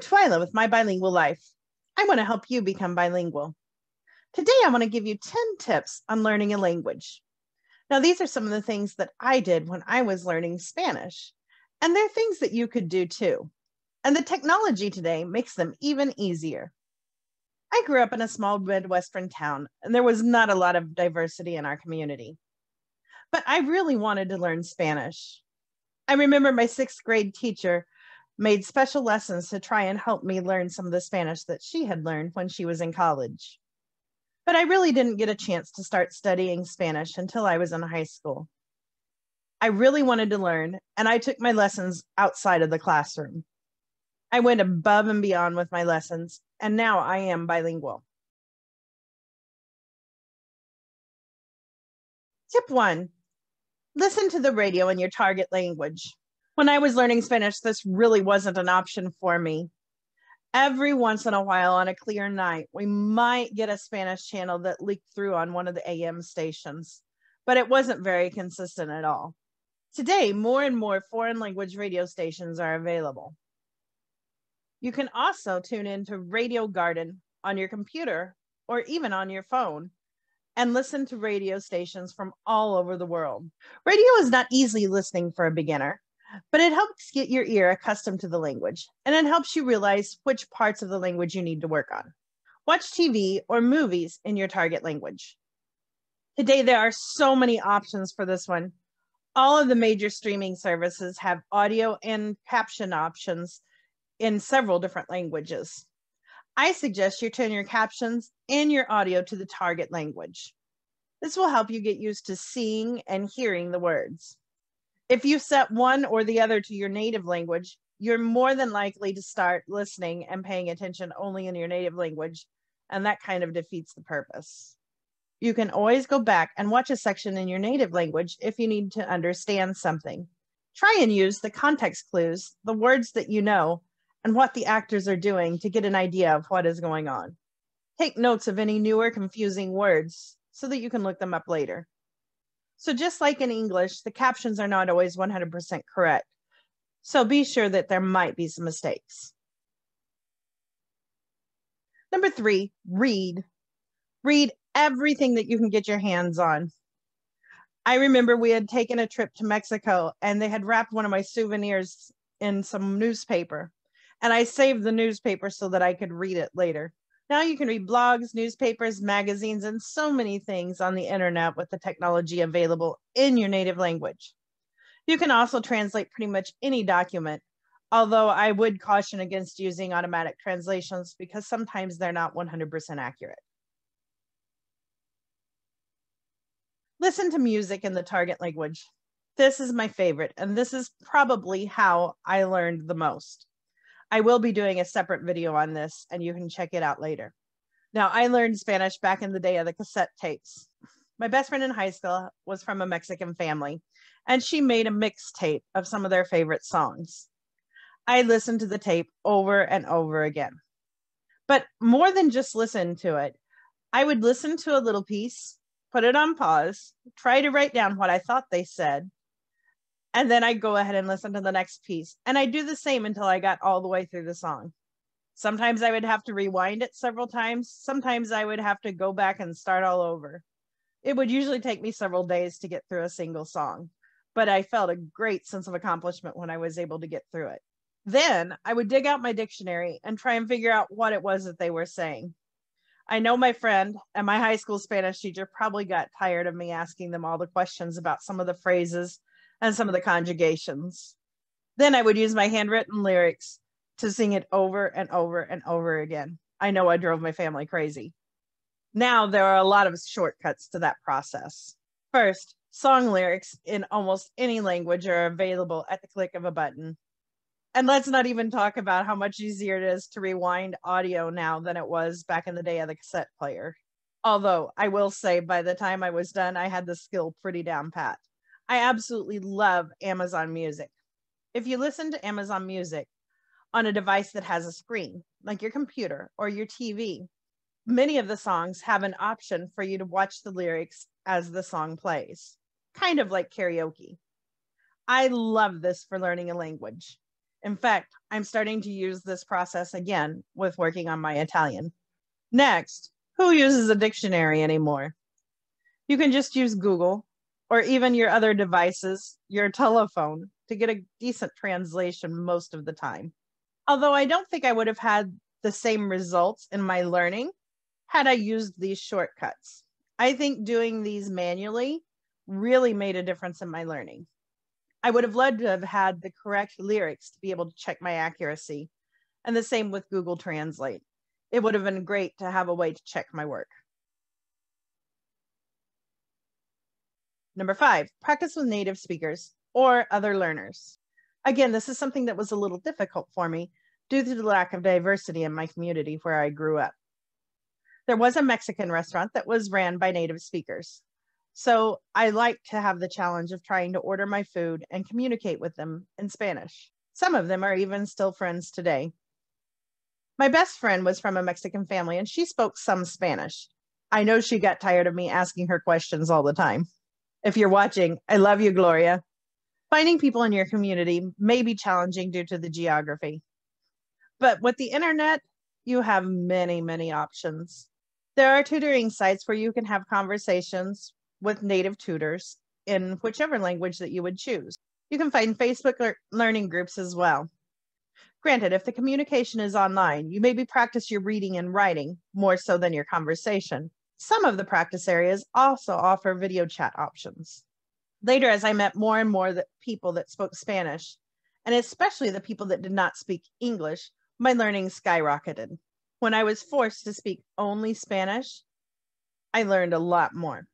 Twyla with My Bilingual Life. I want to help you become bilingual. Today, I want to give you 10 tips on learning a language. Now, these are some of the things that I did when I was learning Spanish, and they're things that you could do too. And the technology today makes them even easier. I grew up in a small Midwestern town, and there was not a lot of diversity in our community. But I really wanted to learn Spanish. I remember my 6th grade teacher made special lessons to try and help me learn some of the Spanish that she had learned when she was in college. But I really didn't get a chance to start studying Spanish until I was in high school. I really wanted to learn, and I took my lessons outside of the classroom. I went above and beyond with my lessons, and now I am bilingual. Tip 1, listen to the radio in your target language. When I was learning Spanish, this really wasn't an option for me. Every once in a while on a clear night, we might get a Spanish channel that leaked through on one of the AM stations, but it wasn't very consistent at all. Today, more and more foreign language radio stations are available. You can also tune into Radio Garden on your computer or even on your phone and listen to radio stations from all over the world. Radio is not easy listening for a beginner, but it helps get your ear accustomed to the language, and it helps you realize which parts of the language you need to work on. Watch TV or movies in your target language. Today, there are so many options for this one. All of the major streaming services have audio and caption options in several different languages. I suggest you turn your captions and your audio to the target language. This will help you get used to seeing and hearing the words. If you set one or the other to your native language, you're more than likely to start listening and paying attention only in your native language, and that kind of defeats the purpose. You can always go back and watch a section in your native language if you need to understand something. Try and use the context clues, the words that you know, and what the actors are doing to get an idea of what is going on. Take notes of any new or confusing words so that you can look them up later. So just like in English, the captions are not always 100% correct. So be sure that there might be some mistakes. Number 3, read. Read everything that you can get your hands on. I remember we had taken a trip to Mexico and they had wrapped one of my souvenirs in some newspaper. And I saved the newspaper so that I could read it later. Now you can read blogs, newspapers, magazines, and so many things on the internet with the technology available in your native language. You can also translate pretty much any document, although I would caution against using automatic translations because sometimes they're not 100% accurate. Listen to music in the target language. This is my favorite, and this is probably how I learned the most. I will be doing a separate video on this, and you can check it out later. Now, I learned Spanish back in the day of the cassette tapes. My best friend in high school was from a Mexican family, and she made a mixtape of some of their favorite songs. I listened to the tape over and over again. But more than just listen to it, I would listen to a little piece, put it on pause, try to write down what I thought they said, and then I'd go ahead and listen to the next piece. And I'd do the same until I got all the way through the song. Sometimes I would have to rewind it several times. Sometimes I would have to go back and start all over. It would usually take me several days to get through a single song, but I felt a great sense of accomplishment when I was able to get through it. Then I would dig out my dictionary and try and figure out what it was that they were saying. I know my friend and my high school Spanish teacher probably got tired of me asking them all the questions about some of the phrases and some of the conjugations. Then I would use my handwritten lyrics to sing it over and over and over again. I know I drove my family crazy. Now there are a lot of shortcuts to that process. First, song lyrics in almost any language are available at the click of a button. And let's not even talk about how much easier it is to rewind audio now than it was back in the day of the cassette player. Although I will say by the time I was done, I had the skill pretty down pat. I absolutely love Amazon Music. If you listen to Amazon Music on a device that has a screen, like your computer or your TV, many of the songs have an option for you to watch the lyrics as the song plays, kind of like karaoke. I love this for learning a language. In fact, I'm starting to use this process again with working on my Italian. Next, who uses a dictionary anymore? You can just use Google or even your other devices, your telephone, to get a decent translation most of the time. Although I don't think I would have had the same results in my learning had I used these shortcuts. I think doing these manually really made a difference in my learning. I would have loved to have had the correct lyrics to be able to check my accuracy, and the same with Google Translate. It would have been great to have a way to check my work. Number 5, practice with native speakers or other learners. Again, this is something that was a little difficult for me due to the lack of diversity in my community where I grew up. There was a Mexican restaurant that was ran by native speakers. So I like to have the challenge of trying to order my food and communicate with them in Spanish. Some of them are even still friends today. My best friend was from a Mexican family and she spoke some Spanish. I know she got tired of me asking her questions all the time. If you're watching, I love you, Gloria. Finding people in your community may be challenging due to the geography. But with the internet, you have many, many options. There are tutoring sites where you can have conversations with native tutors in whichever language that you would choose. You can find Facebook learning groups as well. Granted, if the communication is online, you maybe practice your reading and writing more so than your conversation. Some of the practice areas also offer video chat options. Later, as I met more and more people that spoke Spanish, and especially the people that did not speak English, my learning skyrocketed. When I was forced to speak only Spanish, I learned a lot more.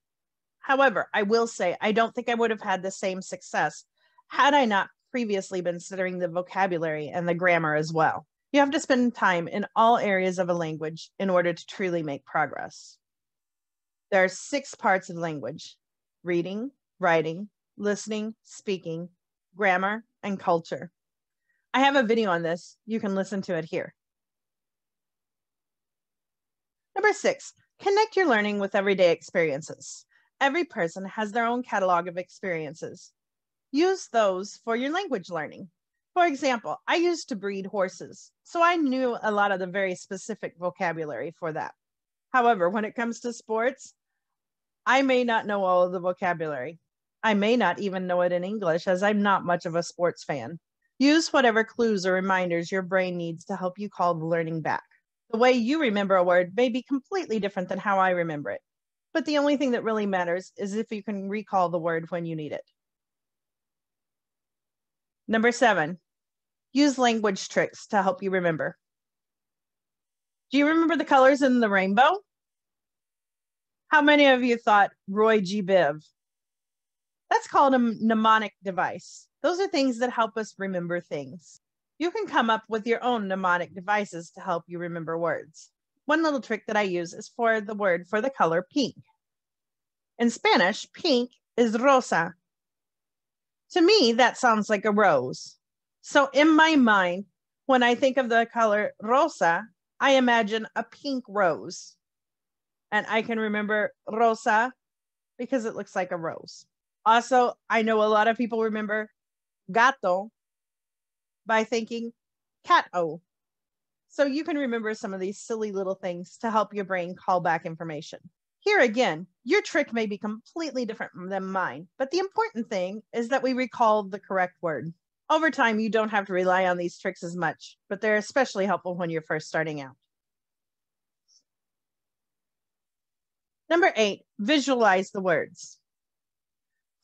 However, I will say I don't think I would have had the same success had I not previously been studying the vocabulary and the grammar as well. You have to spend time in all areas of a language in order to truly make progress. There are 6 parts of language: reading, writing, listening, speaking, grammar, and culture. I have a video on this. You can listen to it here. Number 6, connect your learning with everyday experiences. Every person has their own catalog of experiences. Use those for your language learning. For example, I used to breed horses, so I knew a lot of the very specific vocabulary for that. However, when it comes to sports, I may not know all of the vocabulary. I may not even know it in English, as I'm not much of a sports fan. Use whatever clues or reminders your brain needs to help you call the learning back. The way you remember a word may be completely different than how I remember it, but the only thing that really matters is if you can recall the word when you need it. Number 7, use language tricks to help you remember. Do you remember the colors in the rainbow? How many of you thought Roy G. Biv? That's called a mnemonic device. Those are things that help us remember things. You can come up with your own mnemonic devices to help you remember words. One little trick that I use is for the word for the color pink. In Spanish, pink is rosa. To me, that sounds like a rose. So in my mind, when I think of the color rosa, I imagine a pink rose. And I can remember rosa because it looks like a rose. Also, I know a lot of people remember gato by thinking cat-o. So you can remember some of these silly little things to help your brain call back information. Here again, your trick may be completely different than mine, but the important thing is that we recall the correct word. Over time, you don't have to rely on these tricks as much, but they're especially helpful when you're first starting out. Number 8, visualize the words.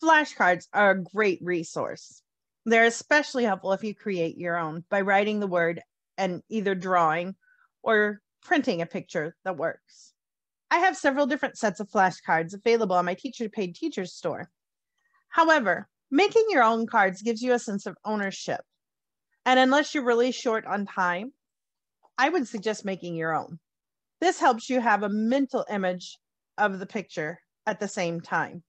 Flashcards are a great resource. They're especially helpful if you create your own by writing the word and either drawing or printing a picture that works. I have several different sets of flashcards available on my Teacher Paid Teachers store. However, making your own cards gives you a sense of ownership. And unless you're really short on time, I would suggest making your own. This helps you have a mental image of the picture at the same time.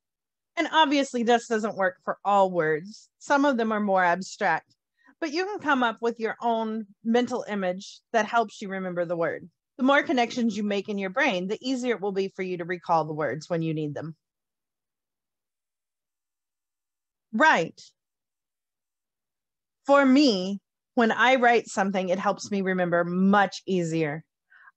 And obviously this doesn't work for all words. Some of them are more abstract, but you can come up with your own mental image that helps you remember the word. The more connections you make in your brain, the easier it will be for you to recall the words when you need them. Right. For me, When I write something, it helps me remember much easier.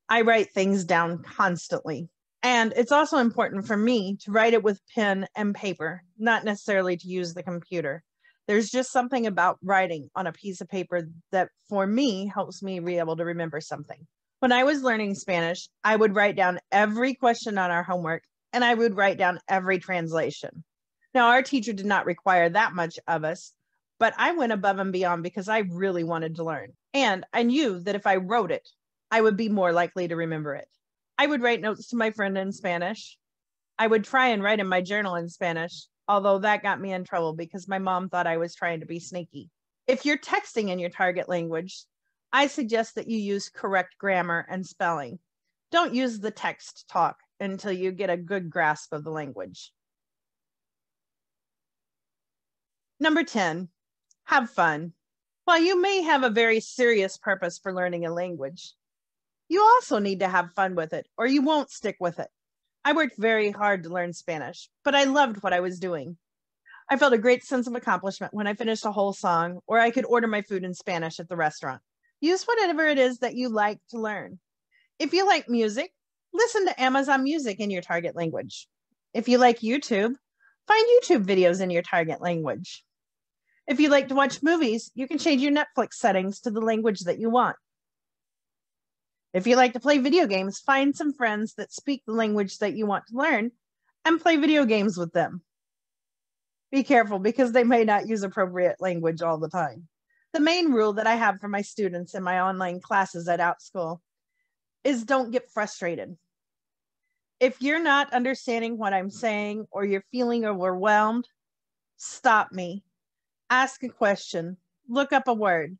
I write things down constantly. And it's also important for me to write it with pen and paper, not necessarily to use the computer. There's just something about writing on a piece of paper that, for me, helps me be able to remember something. When I was learning Spanish, I would write down every question on our homework, and I would write down every translation. Now, our teacher did not require that much of us, but I went above and beyond because I really wanted to learn. And I knew that if I wrote it, I would be more likely to remember it. I would write notes to my friend in Spanish. I would try and write in my journal in Spanish, although that got me in trouble because my mom thought I was trying to be sneaky. If you're texting in your target language, I suggest that you use correct grammar and spelling. Don't use the text talk until you get a good grasp of the language. Number 10, have fun. While you may have a very serious purpose for learning a language, you also need to have fun with it, or you won't stick with it. I worked very hard to learn Spanish, but I loved what I was doing. I felt a great sense of accomplishment when I finished a whole song, or I could order my food in Spanish at the restaurant. Use whatever it is that you like to learn. If you like music, listen to Amazon Music in your target language. If you like YouTube, find YouTube videos in your target language. If you like to watch movies, you can change your Netflix settings to the language that you want. If you like to play video games, find some friends that speak the language that you want to learn and play video games with them. Be careful because they may not use appropriate language all the time. The main rule that I have for my students in my online classes at OutSchool is don't get frustrated. If you're not understanding what I'm saying or you're feeling overwhelmed, stop me. Ask a question. Look up a word.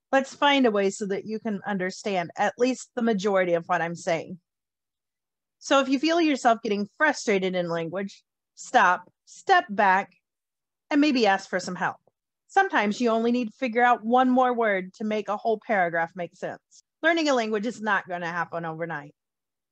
Let's find a way so that you can understand at least the majority of what I'm saying. So if you feel yourself getting frustrated in language, stop, step back, and maybe ask for some help. Sometimes you only need to figure out one more word to make a whole paragraph make sense. Learning a language is not going to happen overnight.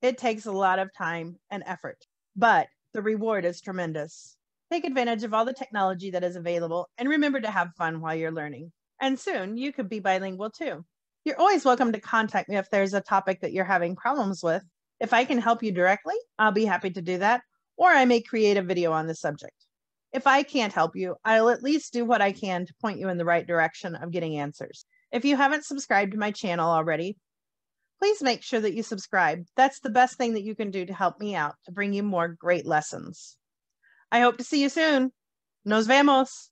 It takes a lot of time and effort, but the reward is tremendous. Take advantage of all the technology that is available and remember to have fun while you're learning. And soon you could be bilingual too. You're always welcome to contact me if there's a topic that you're having problems with. If I can help you directly, I'll be happy to do that, or I may create a video on the subject. If I can't help you, I'll at least do what I can to point you in the right direction of getting answers. If you haven't subscribed to my channel already, please make sure that you subscribe. That's the best thing that you can do to help me out to bring you more great lessons. I hope to see you soon. Nos vemos.